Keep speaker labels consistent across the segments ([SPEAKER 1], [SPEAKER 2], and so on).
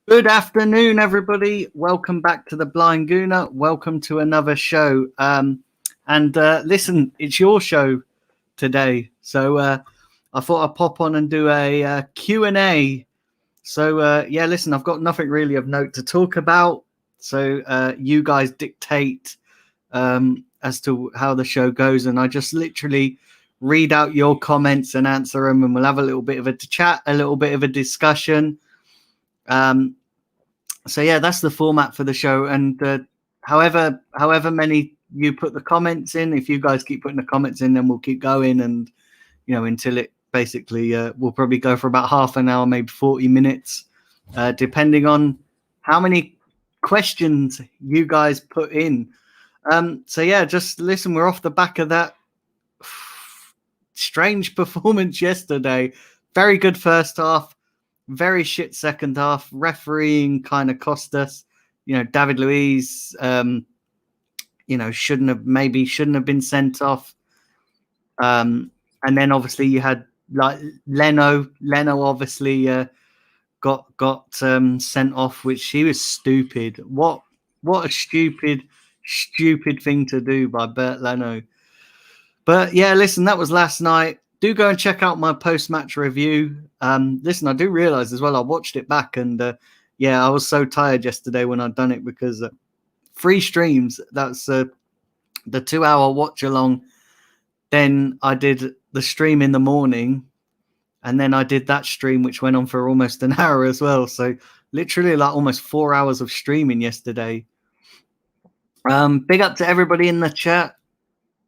[SPEAKER 1] Good afternoon, everybody. Welcome back to the Blind Gooner. Welcome to another show. Listen, it's your show today, so I thought I'd pop on and do a Q&A. So listen, I've got nothing really of note to talk about. So you guys dictate as to how the show goes, and I just literally read out your comments and answer them, and we'll have a little bit of a chat, a little bit of a discussion. So yeah, that's the format for the show. And however many you put the comments in, if you guys keep putting the comments in, then we'll keep going, and until it basically we'll probably go for about half an hour, maybe 40 minutes, depending on how many questions you guys put in. So yeah, just listen, we're off the back of that strange performance yesterday. Very good first half, very shit second half. Refereeing kind of cost us. David Luiz, shouldn't have been sent off. And then obviously you had like Leno. Leno obviously got sent off, which he was stupid. What a stupid thing to do by Bert Leno. But yeah, listen, that was last night. Do go and check out my post-match review. Listen, I do realize as well, I watched it back, and I was so tired yesterday when I'd done it because 3 streams, that's the 2-hour watch along. Then I did the stream in the morning, and then I did that stream, which went on for almost an hour as well. So literally like almost 4 hours of streaming yesterday. Big up to everybody in the chat.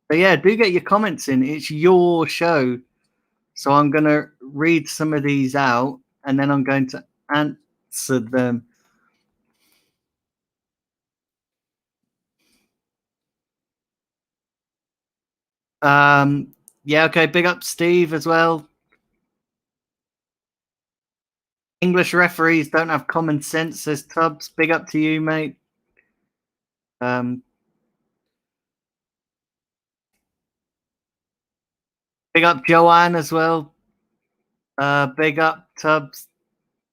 [SPEAKER 1] But yeah, do get your comments in. It's your show. So I'm going to read some of these out, and then I'm going to answer them. Yeah, okay. Big up Steve as well. English referees don't have common sense, says Tubbs. Big up to you, mate. Big up Joanne as well. Big up Tubbs.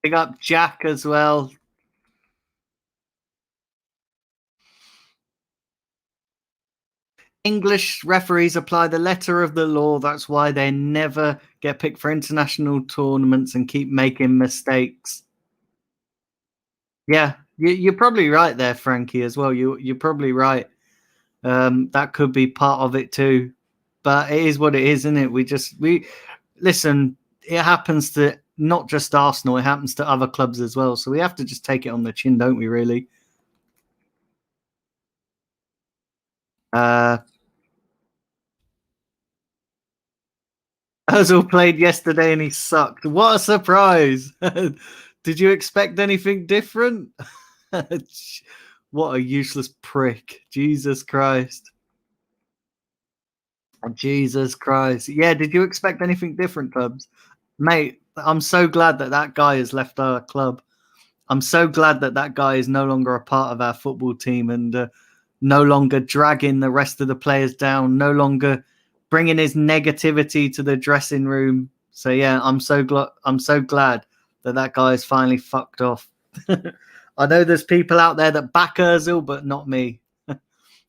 [SPEAKER 1] Big up Jack as well. English referees apply the letter of the law. That's why they never get picked for international tournaments and keep making mistakes. Yeah, you're probably right there, Frankie, as well. You're probably right. That could be part of it too. But it is what it is, isn't it? We listen, it happens to not just Arsenal, it happens to other clubs as well. So we have to just take it on the chin, don't we, really? Ozil played yesterday and he sucked. What a surprise. Did you expect anything different? What a useless prick. Jesus Christ. Jesus Christ. Yeah, did you expect anything different, Tubbs? Mate, I'm so glad that guy has left our club. I'm so glad that guy is no longer a part of our football team, and no longer dragging the rest of the players down, no longer bringing his negativity to the dressing room. So yeah, I'm so glad that guy is finally fucked off. I know there's people out there that back Ozil, but not me.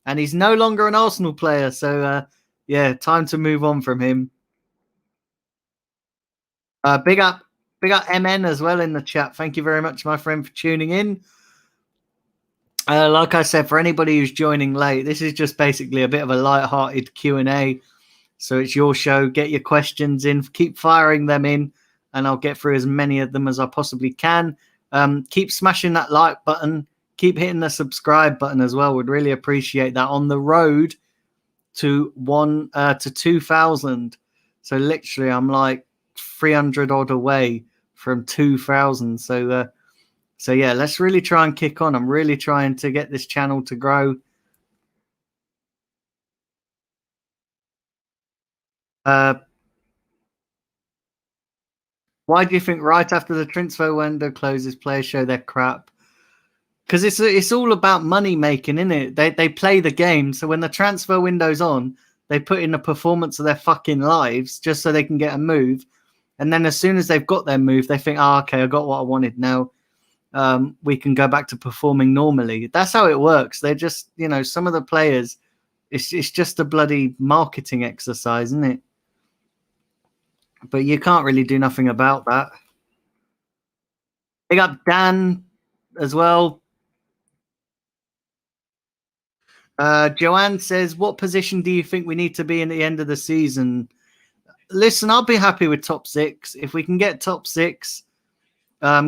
[SPEAKER 1] And he's no longer an Arsenal player, so yeah, time to move on from him. Big up MN as well in the chat. Thank you very much, my friend, for tuning in. Like I said, for anybody who's joining late, this is just basically a bit of a light-hearted Q&A. So it's your show. Get your questions in. Keep firing them in, and I'll get through as many of them as I possibly can. Keep smashing that like button. Keep hitting the subscribe button as well. Would really appreciate that. On the road to 2,000. So literally, I'm like 300 odd away from 2,000. So yeah, let's really try and kick on. I'm really trying to get this channel to grow. Why do you think right after the transfer window closes, players show their crap? Because it's all about money making, isn't it? They play the game, so when the transfer window's on, they put in a performance of their fucking lives just so they can get a move. And then as soon as they've got their move, they think, okay, I got what I wanted now. we can go back to performing normally. That's how it works. They're just, some of the players, it's just a bloody marketing exercise, isn't it? But you can't really do nothing about that. Big up Dan as well. Joanne says, what position do you think we need to be in the end of the season? Listen, I'll be happy with top 6. If we can get top 6,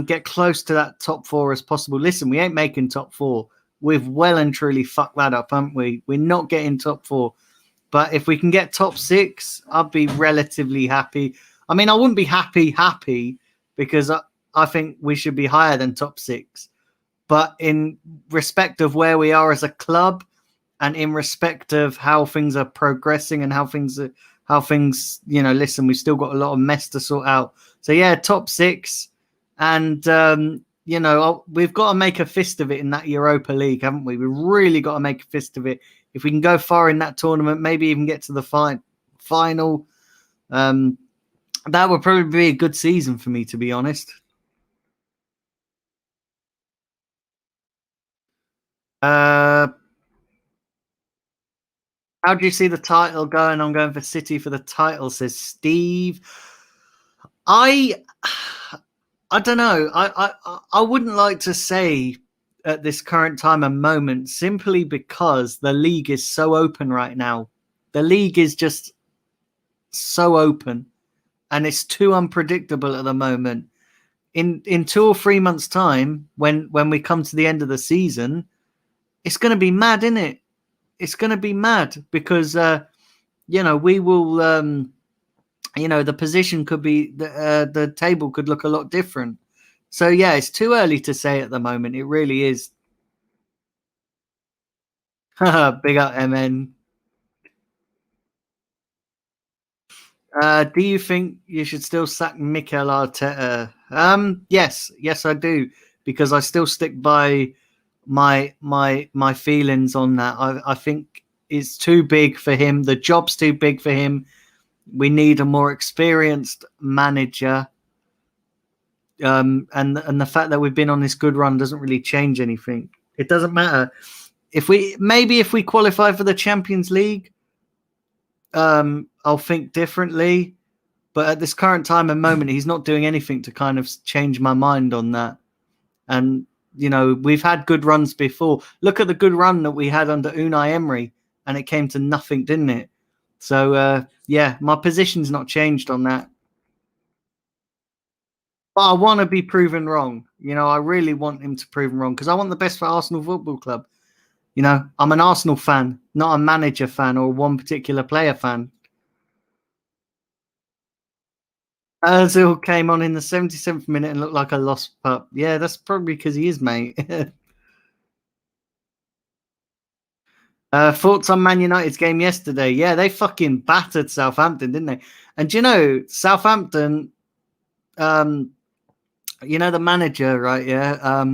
[SPEAKER 1] get close to that top 4 as possible. Listen, we ain't making top 4. We've well and truly fucked that up, haven't we? We're not getting top 4. But if we can get top 6, I'll be relatively happy. I mean, I wouldn't be happy because I think we should be higher than top 6. But in respect of where we are as a club, and in respect of how things are progressing and how things, listen, we've still got a lot of mess to sort out. So yeah, top 6. And, we've got to make a fist of it in that Europa League, haven't we? We've really got to make a fist of it. If we can go far in that tournament, maybe even get to the final, that would probably be a good season for me, to be honest. How do you see the title going? I'm going for City for the title, says Steve. I don't know. I wouldn't like to say at this current time and moment, simply because the league is so open right now. The league is just so open, and it's too unpredictable at the moment. In 2 or 3 months' time, when we come to the end of the season, it's going to be mad, isn't it? It's going to be mad because we will. The position could be the table could look a lot different. So yeah, it's too early to say at the moment. It really is. Big up, MN. Do you think you should still sack Mikel Arteta? Yes, I do, because I still stick by my feelings on that. I think it's too big for him. The job's too big for him. We need a more experienced manager. And the fact that we've been on this good run doesn't really change anything. It doesn't matter. If we qualify for the Champions League, I'll think differently. But at this current time and moment, he's not doing anything to kind of change my mind on that. And, we've had good runs before. Look at the good run that we had under Unai Emery, and it came to nothing, didn't it? So, my position's not changed on that. But I want to be proven wrong. I really want him to prove him wrong, because I want the best for Arsenal Football Club. I'm an Arsenal fan, not a manager fan or one particular player fan. Ozil came on in the 77th minute and looked like a lost pup. Yeah, that's probably because he is, mate. Thoughts on Man United's game yesterday? Yeah, they fucking battered Southampton, didn't they? And Southampton, the manager, right? Yeah,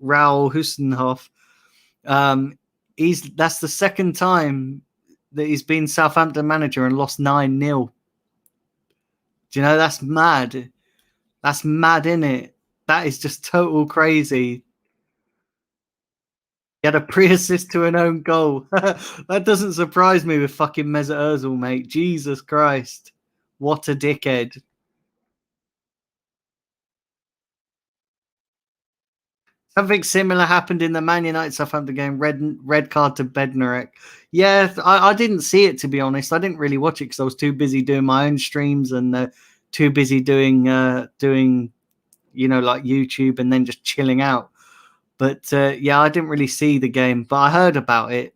[SPEAKER 1] Raul Hustenhoff. That's the second time that he's been Southampton manager and lost 9-0. Do you know, that's mad? That's mad, innit? That is just total crazy. He had a pre-assist to an own goal. That doesn't surprise me with fucking Mesut Ozil, mate. Jesus Christ. What a dickhead. Something similar happened in the Man United Southampton game. Red card to Bednarek. Yeah, I didn't see it, to be honest. I didn't really watch it because I was too busy doing my own streams and too busy doing like YouTube and then just chilling out. But I didn't really see the game, but I heard about it.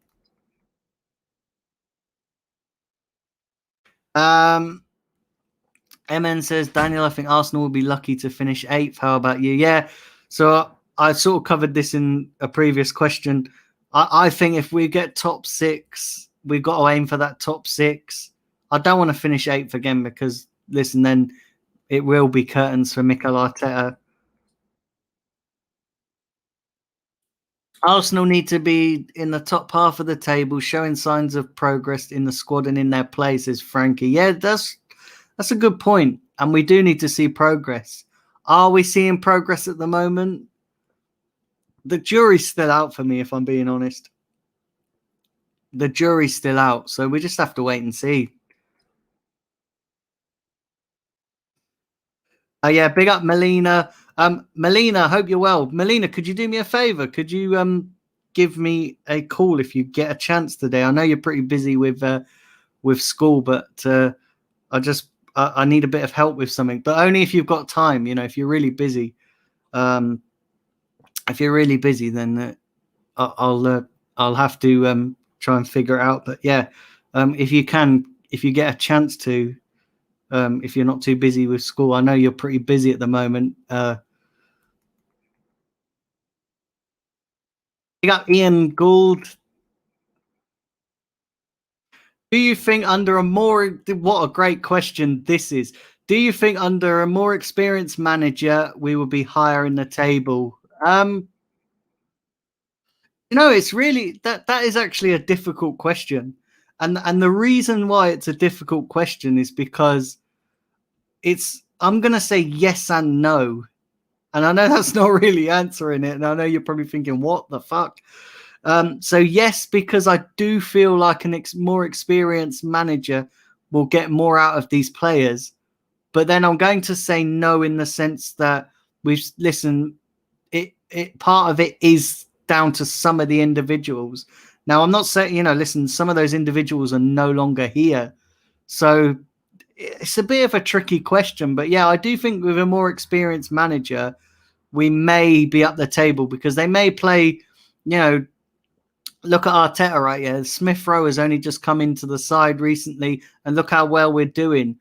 [SPEAKER 1] MN says, Daniel, I think Arsenal will be lucky to finish 8th. How about you? Yeah, so I sort of covered this in a previous question. I think if we get top 6, we've got to aim for that top 6. I don't want to finish 8th again because, listen, then it will be curtains for Mikel Arteta. Arsenal need to be in the top half of the table, showing signs of progress in the squad and in their places, Frankie. Yeah, that's a good point. And we do need to see progress. Are we seeing progress at the moment? The jury's still out for me, if I'm being honest. The jury's still out, so we just have to wait and see. Oh yeah, big up Melina. Melina, hope you're well. Melina, could you do me a favor? Could you give me a call if you get a chance today? I know you're pretty busy with school, but I need a bit of help with something, but only if you've got time. You know, if you're really busy, um, if you're really busy, then I'll have to try and figure it out. But yeah, if you can, if you get a chance to, if you're not too busy with school, I know you're pretty busy at the moment. You got Ian Gould. Do you think under a more, what a great question this is. Do you think under a more experienced manager we will be higher in the table? You know, it's really that is actually a difficult question. And the reason why it's a difficult question is because it's I'm gonna say yes and no. And I know that's not really answering it. And I know you're probably thinking, what the fuck? So yes, because I do feel like an more experienced manager will get more out of these players. But then I'm going to say no in the sense that we've listened. It part of it is down to some of the individuals. Now I'm not saying, listen, some of those individuals are no longer here, so it's a bit of a tricky question. But yeah, I do think with a more experienced manager, we may be up the table because they may play, look at Arteta right here. Smith Rowe has only just come into the side recently, and look how well we're doing.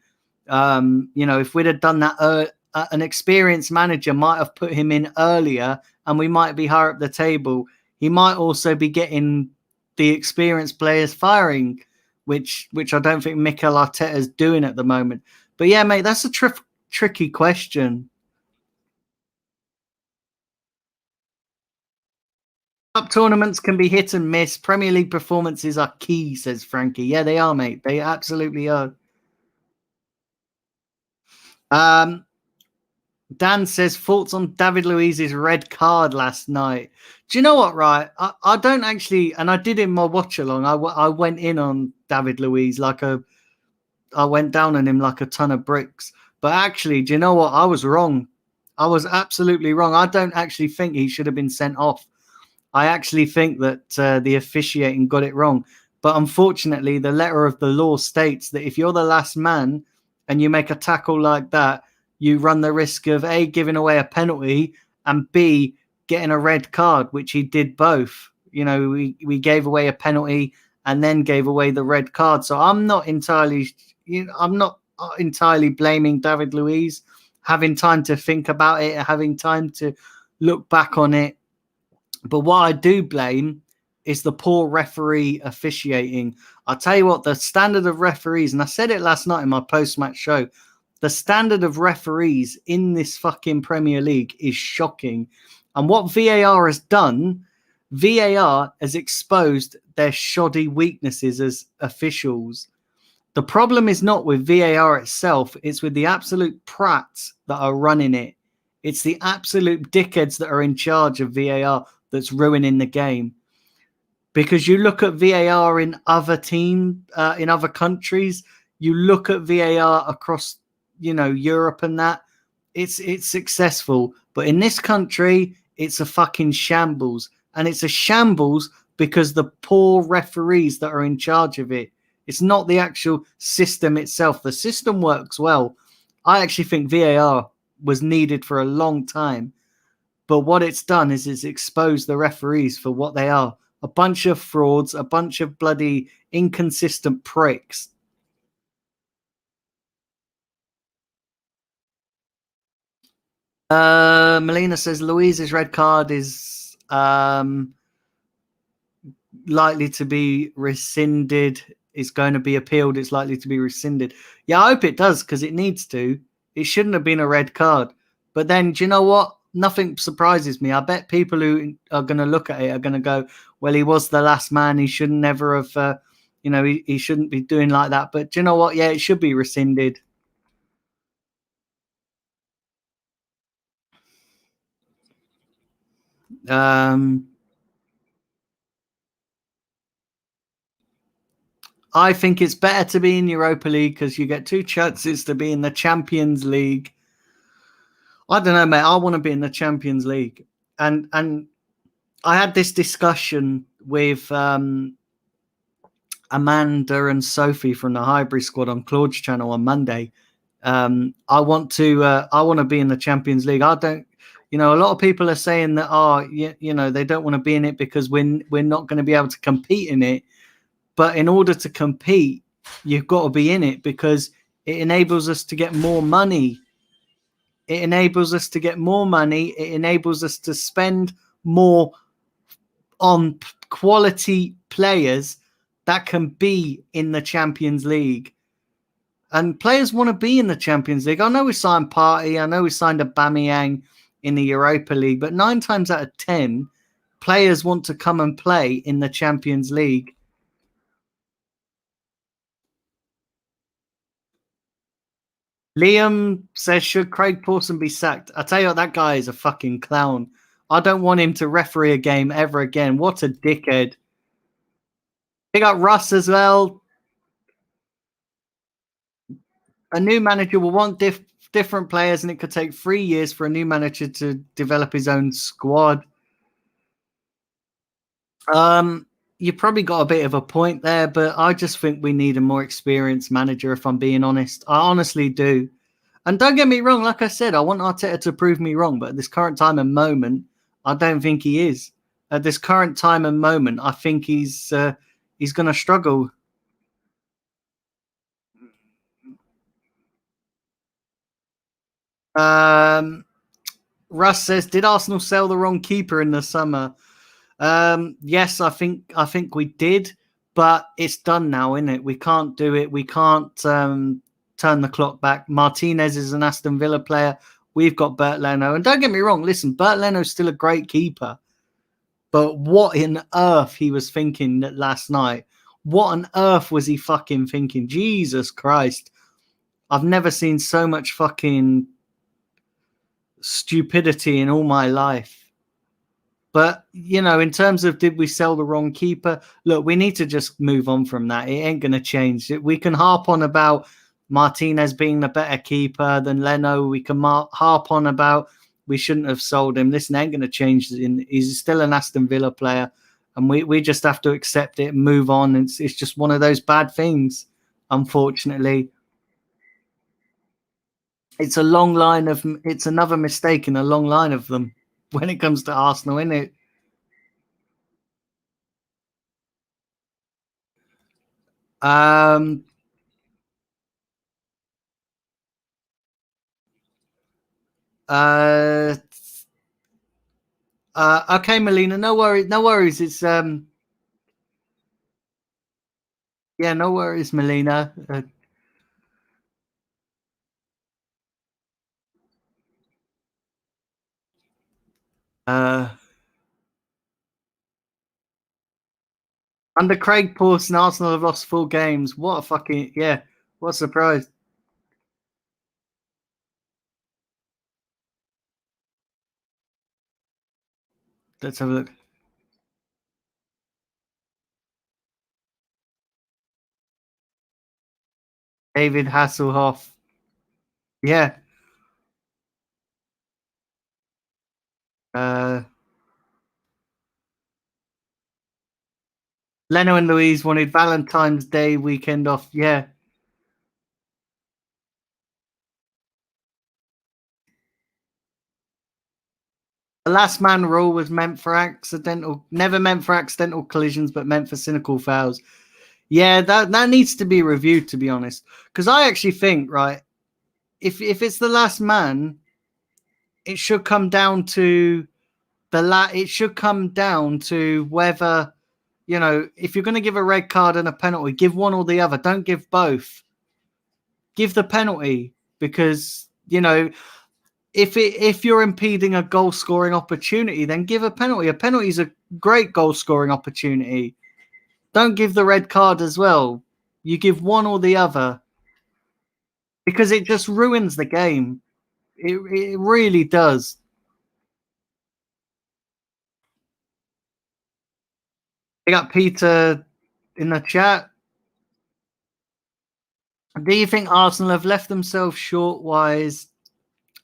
[SPEAKER 1] If we'd have done that, an experienced manager might have put him in earlier, and we might be higher up the table. He might also be getting the experienced players firing, which I don't think Mikel Arteta is doing at the moment. But yeah, mate, that's a tricky question. Cup tournaments can be hit and miss. Premier League performances are key, says Frankie. Yeah, they are, mate. They absolutely are. Dan says thoughts on David Luiz's red card last night. Do you know what? Right, I don't actually, and I did in my watch along. I went in on David Luiz I went down on him like a ton of bricks. But actually, do you know what? I was wrong. I was absolutely wrong. I don't actually think he should have been sent off. I actually think that the officiating got it wrong. But unfortunately, the letter of the law states that if you're the last man and you make a tackle like that, you run the risk of A, giving away a penalty, and B, getting a red card, which he did both. We gave away a penalty and then gave away the red card. So I'm not entirely blaming David Luiz. Having time to think about it, having time to look back on it. But what I do blame is the poor referee officiating. I'll tell you what, the standard of referees, and I said it last night in my post-match show, the standard of referees in this fucking Premier League is shocking. And what VAR has done, VAR has exposed their shoddy weaknesses as officials. The problem is not with VAR itself, it's with the absolute prats that are running it. It's the absolute dickheads that are in charge of VAR that's ruining the game. Because you look at VAR in other in other countries, you look at VAR across, Europe and that, it's successful. But in this country, it's a fucking shambles. And it's a shambles because the poor referees that are in charge of it. It's not the actual system itself. The system works well. I actually think VAR was needed for a long time. But what it's done is it's exposed the referees for what they are. A bunch of frauds, a bunch of bloody inconsistent pricks. Melina says Luiz's red card is likely to be rescinded. It's going to be appealed. It's likely to be rescinded. Yeah, I hope it does because it needs to. It shouldn't have been a red card. But then, do you know what? Nothing surprises me. I bet people who are going to look at it are going to go, well, he was the last man. He should never have, he shouldn't be doing like that. But do you know what? Yeah, it should be rescinded. I think it's better to be in Europa League because you get 2 chances to be in the Champions League. I don't know, mate. I want to be in the Champions League, and I had this discussion with Amanda and Sophie from the Highbury squad on Claude's channel on Monday. I want to be in the Champions League. I don't, a lot of people are saying that, they don't want to be in it because we're not going to be able to compete in it. But in order to compete, you've got to be in it because it enables us to get more money. It enables us to get more money. It enables us to spend more on quality players that can be in the Champions League. And players want to be in the Champions League. I know we signed Partey. I know we signed Aubameyang in the Europa League. But 9 times out of 10, players want to come and play in the Champions League. Liam says, should Craig Pawson be sacked? I tell you what, that guy is a fucking clown. I don't want him to referee a game ever again. What a dickhead. They got Russ as well. A new manager will want different players, and it could take 3 years for a new manager to develop his own squad. You probably got a bit of a point there, but I just think we need a more experienced manager, if I'm being honest. I honestly do. And don't get me wrong, like I said, I want Arteta to prove me wrong, but at this current time and moment, I don't think he is. At this current time and moment, I think he's going to struggle. Russ says, did Arsenal sell the wrong keeper in the summer? Yes, I think we did, but it's done now, isn't it? We can't do it. We can't turn the clock back. Martinez is an Aston Villa player. We've got Bert Leno. And don't get me wrong, listen, Bert Leno's still a great keeper. But what on earth he was thinking last night? What on earth was he fucking thinking? Jesus Christ. I've never seen so much fucking stupidity in all my life. But, in terms of did we sell the wrong keeper? Look, we need to just move on from that. It ain't going to change. We can harp on about Martinez being the better keeper than Leno. We can harp on about we shouldn't have sold him. Listen, ain't going to change. He's still an Aston Villa player. And we just have to accept it and move on. It's just one of those bad things, unfortunately. It's another mistake in a long line of them when it comes to Arsenal, isn't it? Okay, Melina, no worries. It's yeah, no worries, Melina. Under Craig Pawson, Arsenal have lost 4 games. What a fucking what a surprise. Let's have a look. David Hasselhoff. Yeah. Leno and Louise wanted Valentine's Day weekend off. Yeah. The last man rule was never meant for accidental collisions, but meant for cynical fouls. Yeah, that needs to be reviewed, to be honest. Because I actually think, right, if it's the last man, it should come down to it should come down to whether, if you're going to give a red card and a penalty, give one or the other. Don't give both. Give the penalty because, if you're impeding a goal scoring opportunity, then give a penalty. A penalty is a great goal scoring opportunity. Don't give the red card as well. You give one or the other because it just ruins the game. It really does. We got Peter in the chat. Do you think Arsenal have left themselves short wise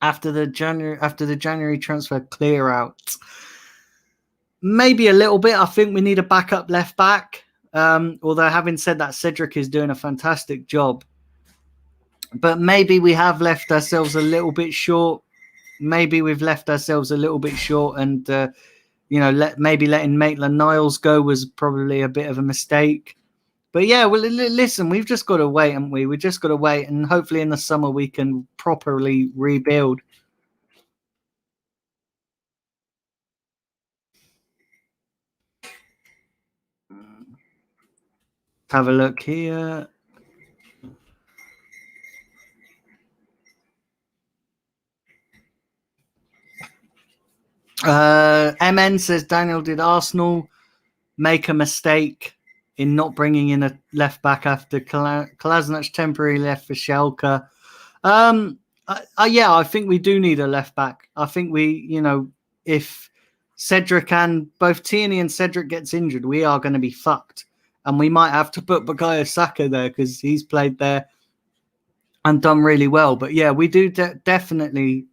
[SPEAKER 1] after the January transfer clear out? Maybe a little bit. I think we need a backup left back. Although having said that, Cedric is doing a fantastic job. But maybe we have left ourselves a little bit short. Maybe we've left ourselves a little bit short, and maybe letting Maitland-Niles go was probably a bit of a mistake. But yeah, well, listen, we've just got to wait, haven't we? We've just got to wait, and hopefully in the summer we can properly rebuild. Have a look here. MN says, Daniel, did Arsenal make a mistake in not bringing in a left back after Kolasinac temporarily left for Schalke? Yeah, I think we do need a left back. I think if Cedric and both Tierney and Cedric gets injured, we are going to be fucked. And we might have to put Bukayo Saka there because he's played there and done really well. But yeah, we do definitely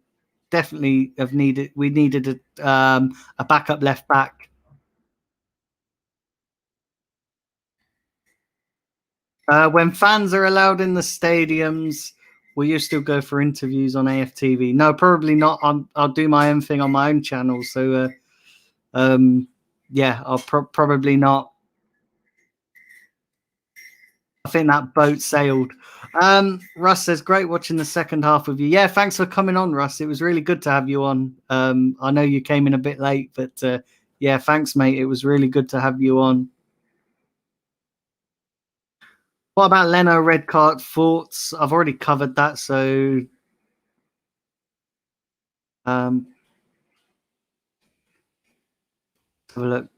[SPEAKER 1] have needed. We needed a backup left back. When fans are allowed in the stadiums, will you still go for interviews on AFTV? No, probably not. I'll do my own thing on my own channel. So, yeah, I'll probably not. I think that boat sailed. Russ says, great watching the second half of you. Yeah, thanks for coming on, Russ. It was really good to have you on. I know you came in a bit late, but yeah, thanks, mate. It was really good to have you on. What about Leno red card thoughts? I've already covered that, so have a look.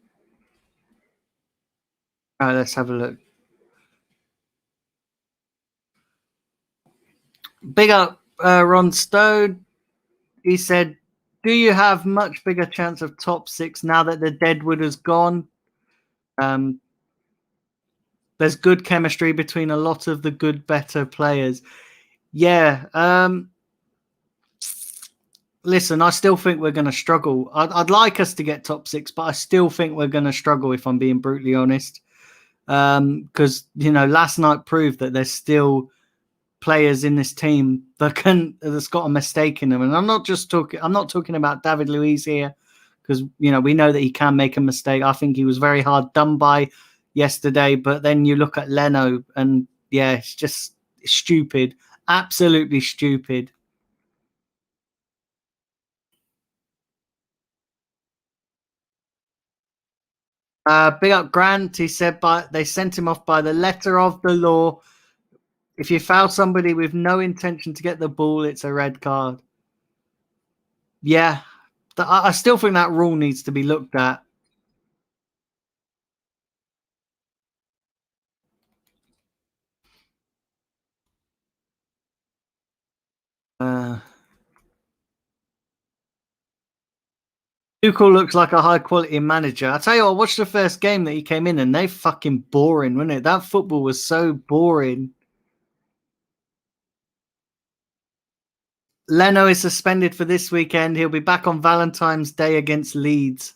[SPEAKER 1] All right, let's have a look. Big up Ron Stone. He said, do you have much bigger chance of top 6 now that the Deadwood has gone? There's good chemistry between a lot of the good, better players. Yeah. Listen, I still think we're going to struggle. I'd like us to get top 6, but I still think we're going to struggle, if I'm being brutally honest. Because, last night proved that there's still players in this team that's got a mistake in them. And I'm not talking about David Luiz here, because, we know that he can make a mistake. I think he was very hard done by yesterday, but then you look at Leno and yeah, it's just stupid, absolutely stupid. Big up Grant. He said, they sent him off by the letter of the law. If you foul somebody with no intention to get the ball, it's a red card. Yeah, I still think that rule needs to be looked at. Tuchel looks like a high quality manager. I tell you what, I watched the first game that he came in and they fucking boring, wasn't it? That football was so boring. Leno is suspended for this weekend. He'll be back on Valentine's Day against Leeds.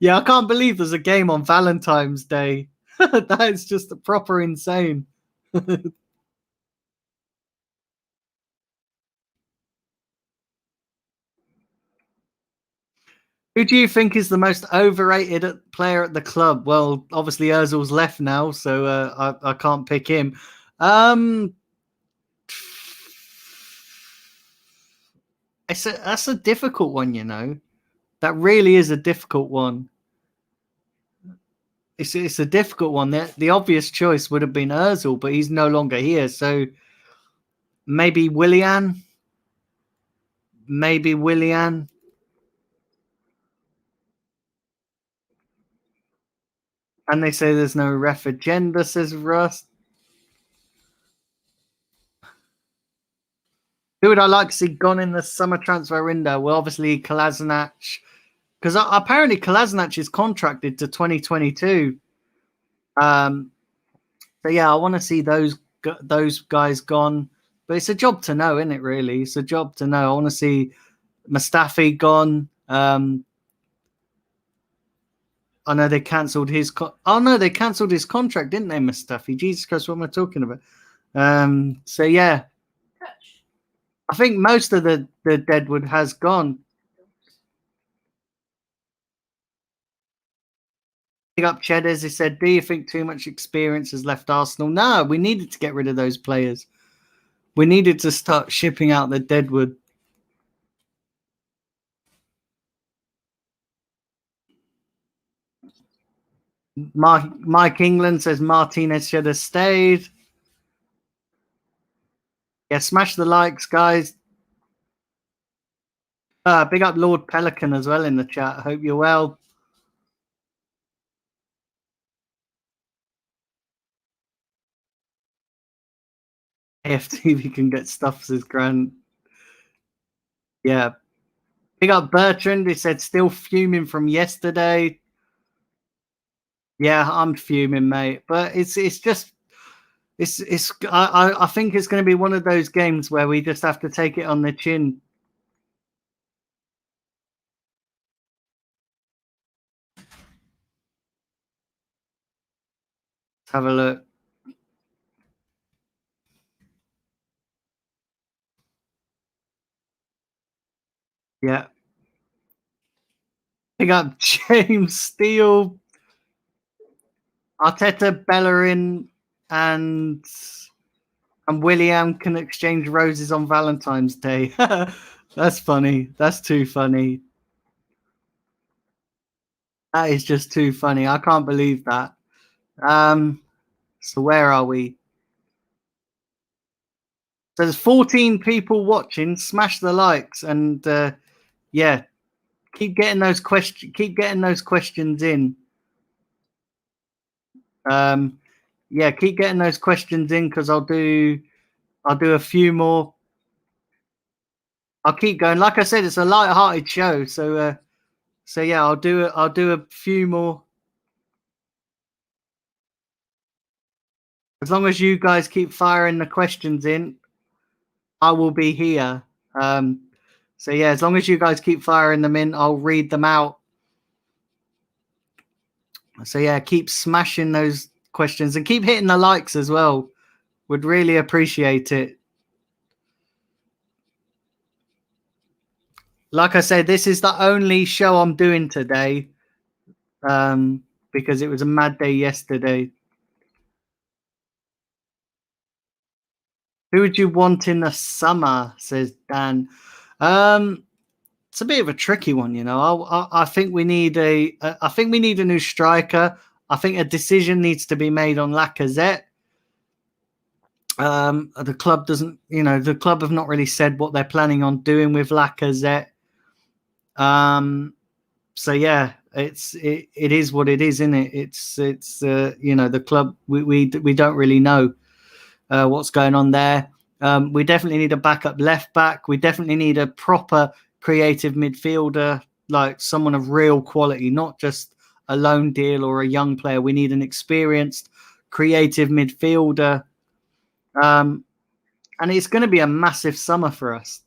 [SPEAKER 1] Yeah, I can't believe there's a game on Valentine's Day. That is just proper insane. Who do you think is the most overrated player at the club? Well, obviously Ozil's left now, so I can't pick him. That's a difficult one, That really is a difficult one. It's a difficult one. The obvious choice would have been Ozil, but he's no longer here. So maybe Willian. Maybe Willian. And they say there's no ref agenda, says Russ. Who would I like to see gone in the summer transfer window? Well, obviously Kolasinac, because apparently Kolasinac is contracted to 2022. So yeah, I want to see those guys gone. But it's a job to know, isn't it? Really, it's a job to know. I want to see Mustafi gone. I know they cancelled his. They cancelled his contract, didn't they, Mustafi? Jesus Christ, what am I talking about? So yeah, I think most of the Deadwood has gone. Big up Cheddars. He said, "Do you think too much experience has left Arsenal?" No, we needed to get rid of those players. We needed to start shipping out the Deadwood. Mike England says Martinez should have stayed. Yeah, smash the likes, guys. Big up Lord Pelican as well in the chat. Hope you're well. AFTV can get stuff, says Grant. Yeah. Big up Bertrand. He said still fuming from yesterday. Yeah, I'm fuming, mate. But it's just I think it's going to be one of those games where we just have to take it on the chin. Let's have a look. Yeah. Big up James Steele, Arteta, Bellerin, and William can exchange roses on Valentine's Day. That's funny. That's too funny. That is just too funny. I can't believe that. So where are we? So there's 14 people watching. Smash the likes and yeah, keep getting those questions in. Yeah, keep getting those questions in because I'll do a few more. I'll keep going. Like I said, it's a light-hearted show, so yeah, I'll do a few more. As long as you guys keep firing the questions in, I will be here. So yeah, as long as you guys keep firing them in, I'll read them out. So yeah, keep smashing those questions and keep hitting the likes as well. Would really appreciate it. Like I said, this is the only show I'm doing today because it was a mad day yesterday. Who would you want in the summer? Says Dan. It's a bit of a tricky one, you know. I think we need a new striker. I think a decision needs to be made on Lacazette. The club doesn't, the club have not really said what they're planning on doing with Lacazette. So yeah, it is what it is, isn't it? It's the club we don't really know what's going on there. We definitely need a backup left back. We definitely need a proper creative midfielder, like someone of real quality, not just a loan deal or a young player. We need an experienced creative midfielder. And it's going to be a massive summer for us.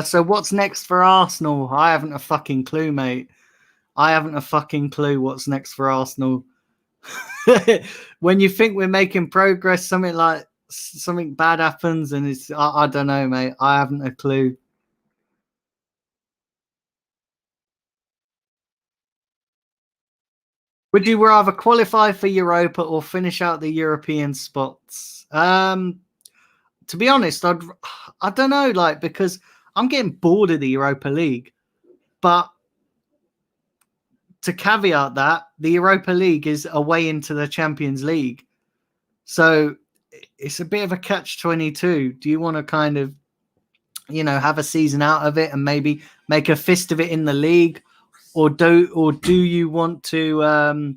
[SPEAKER 1] So what's next for Arsenal? I haven't a fucking clue, mate. I haven't a fucking clue what's next for Arsenal. When you think we're making progress, something bad happens, and I don't know, mate. I haven't a clue. Would you rather qualify for Europa or finish out the European spots? To be honest, I don't know, because I'm getting bored of the Europa League. But to caveat that, the Europa League is a way into the Champions League. So it's a bit of a catch-22. Do you want to kind of, have a season out of it and maybe make a fist of it in the league? Or do you want to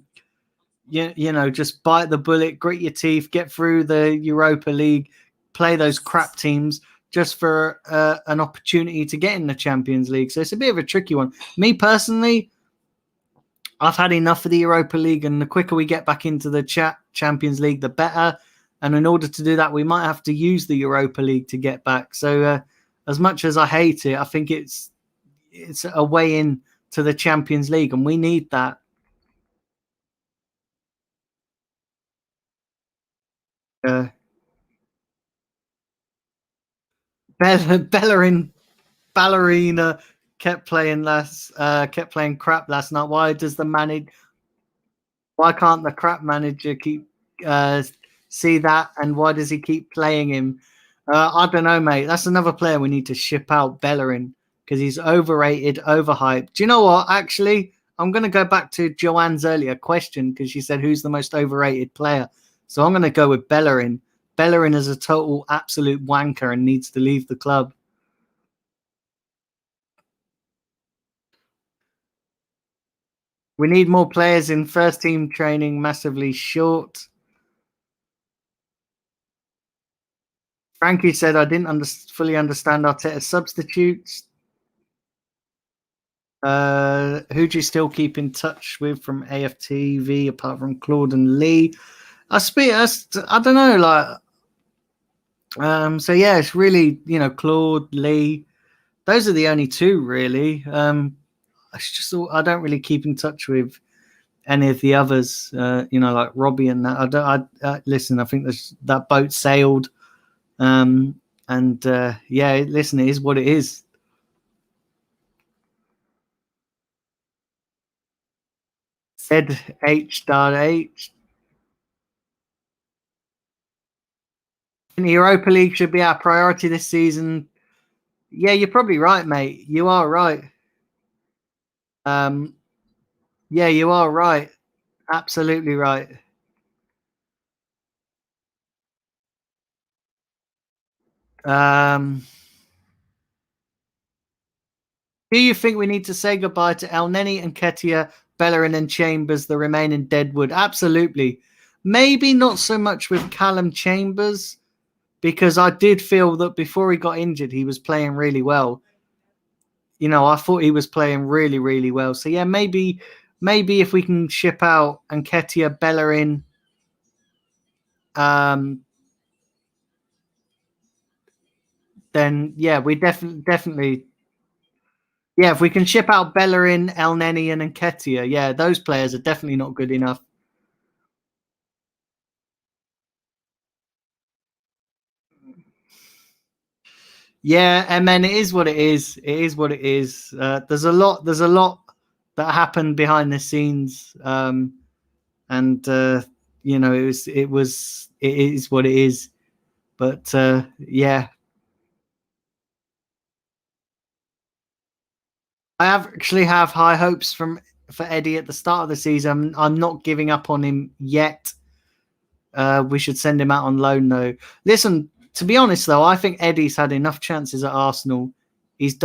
[SPEAKER 1] just bite the bullet, grit your teeth, get through the Europa League, play those crap teams just for an opportunity to get in the Champions League. So it's a bit of a tricky one. Me personally, I've had enough of the Europa League, and the quicker we get back into the Champions League, the better. And in order to do that, we might have to use the Europa League to get back. So as much as I hate it, I think it's a way in to the Champions League, and we need that. Ballerina kept playing crap last night. Why can't the crap manager keep see that, and why does he keep playing him? I don't know, mate. That's another player we need to ship out, Bellerin, because he's overrated, overhyped. Do you know what? Actually, I'm going to go back to Joanne's earlier question, because she said, who's the most overrated player? So I'm going to go with Bellerin. Bellerin is a total absolute wanker and needs to leave the club. We need more players in first team training, massively short. Frankie said, I didn't fully understand Arteta's substitutes. Who do you still keep in touch with from AFTV apart from Claude and Lee? I don't know, so yeah, it's really, Claude, Lee. Those are the only two, really. I don't really keep in touch with any of the others, like Robbie and that. Listen, I think that boat sailed. Listen, it is what it is. Said H.H. The Europa League should be our priority this season. Yeah, you're probably right, mate. You are right. Yeah, you are right. Absolutely right. Do you think we need to say goodbye to Elneny and Ketia, Bellerin and Chambers, the remaining deadwood? Absolutely. Maybe not so much with Callum Chambers, because I did feel that before he got injured, he was playing really well. I thought he was playing really, really well. So yeah, maybe if we can ship out Nketiah, Bellerin, then yeah, we definitely. Yeah, if we can ship out Bellerin, Elneny, and Nketiah, yeah, those players are definitely not good enough. Yeah, and then it is what it is. It is what it is. There's a lot that happened behind the scenes, and it is what it is. But yeah, I actually have high hopes for Eddie at the start of the season. I'm not giving up on him yet. We should send him out on loan, though. Listen, to be honest, though, I think Eddie's had enough chances at Arsenal. He's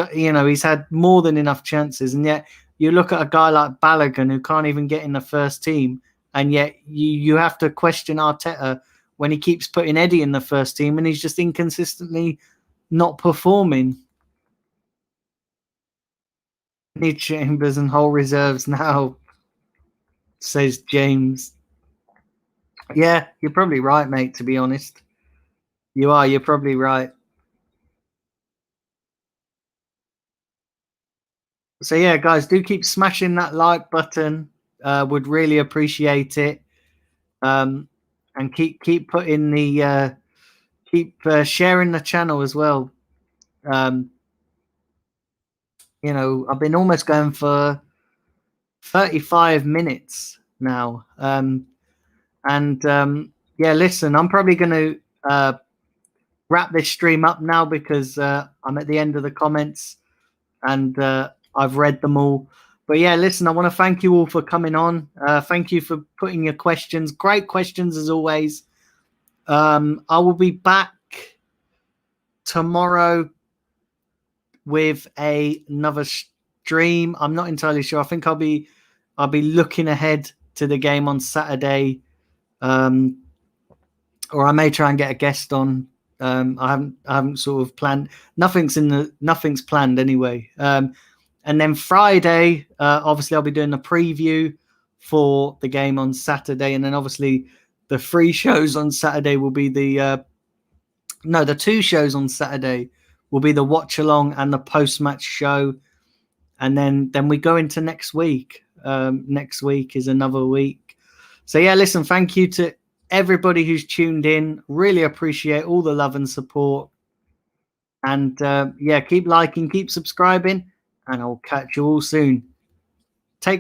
[SPEAKER 1] had more than enough chances, and yet you look at a guy like Balogun who can't even get in the first team, and yet you have to question Arteta when he keeps putting Eddie in the first team, and he's just inconsistently not performing. Need Chambers and whole reserves now, says James. Yeah, you're probably right, mate, to be honest. You're probably right. So yeah, guys, do keep smashing that like button. Would really appreciate it. And keep putting the sharing the channel as well. I've been almost going for 35 minutes now. Yeah, listen, I'm probably going to wrap this stream up now, because I'm at the end of the comments, and I've read them all. But yeah, listen, I want to thank you all for coming on. Thank you for putting your questions. Great questions as always. I will be back tomorrow with another stream. I'm not entirely sure. I think I'll be looking ahead to the game on Saturday, or I may try and get a guest on I haven't sort of planned. Nothing's planned anyway. And then Friday, obviously, I'll be doing the preview for the game on Saturday, and then obviously the free shows on Saturday will be the 2 shows on Saturday will be the watch along and the post match show, and then we go into next week. Next week is another week. So yeah, listen, thank you to everybody who's tuned in. Really appreciate all the love and support. And yeah, keep liking, keep subscribing, and I'll catch you all soon.